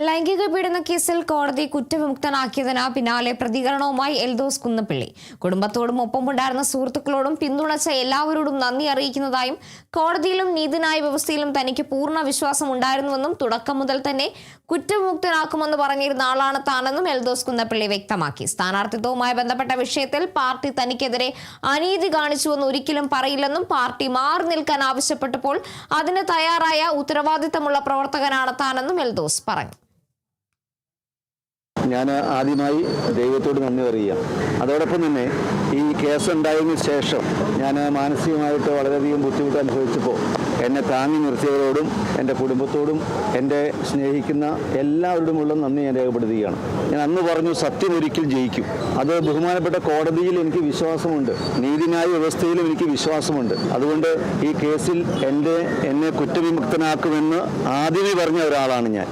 ലൈംഗിക പീഡന കേസിൽ കോടതി കുറ്റവിമുക്തനാക്കിയതിന് പിന്നാലെ പ്രതികരണവുമായി എൽദോസ് കുന്നപ്പിള്ളി. കുടുംബത്തോടും ഒപ്പമുണ്ടായിരുന്ന സുഹൃത്തുക്കളോടും പിന്തുണച്ച എല്ലാവരോടും നന്ദി അറിയിക്കുന്നതായും കോടതിയിലും നീതിന്യായ വ്യവസ്ഥയിലും തനിക്ക് പൂർണ്ണ വിശ്വാസം ഉണ്ടായിരുന്നുവെന്നും തുടക്കം മുതൽ തന്നെ കുറ്റവിമുക്തനാക്കുമെന്ന് പറഞ്ഞിരുന്ന ആളാണ് താനെന്നും എൽദോസ് കുന്നപ്പിള്ളി വ്യക്തമാക്കി. സ്ഥാനാർത്ഥിത്വവുമായി ബന്ധപ്പെട്ട വിഷയത്തിൽ പാർട്ടി തനിക്കെതിരെ അനീതി കാണിച്ചുവെന്ന് ഒരിക്കലും പറയില്ലെന്നും പാർട്ടി മാറി നിൽക്കാൻ ആവശ്യപ്പെട്ടപ്പോൾ അതിന് തയ്യാറായ ഉത്തരവാദിത്തമുള്ള പ്രവർത്തകനാണ് താനെന്നും എൽദോസ് പറഞ്ഞു. ഞാൻ ആദ്യമായി ദൈവത്തോട് നന്ദി പറയുക. അതോടൊപ്പം തന്നെ ഈ കേസ് ഉണ്ടായതിനു ശേഷം ഞാൻ മാനസികമായിട്ട് വളരെയധികം ബുദ്ധിമുട്ട് അനുഭവിച്ചപ്പോൾ എന്നെ താങ്ങി നിർത്തിയവരോടും എൻ്റെ കുടുംബത്തോടും എൻ്റെ സ്നേഹിക്കുന്ന എല്ലാവരോടുമുള്ള നന്ദി ഞാൻ രേഖപ്പെടുത്തുകയാണ്. ഞാൻ അന്ന് പറഞ്ഞു, സത്യം ഒരിക്കൽ ജയിക്കും. അത് ബഹുമാനപ്പെട്ട കോടതിയിൽ എനിക്ക് വിശ്വാസമുണ്ട്, നീതിന്യായ വ്യവസ്ഥയിലും എനിക്ക് വിശ്വാസമുണ്ട്. അതുകൊണ്ട് ഈ കേസിൽ എന്നെ കുറ്റവിമുക്തനാക്കുമെന്ന് ആദ്യമേ പറഞ്ഞ ഒരാളാണ് ഞാൻ.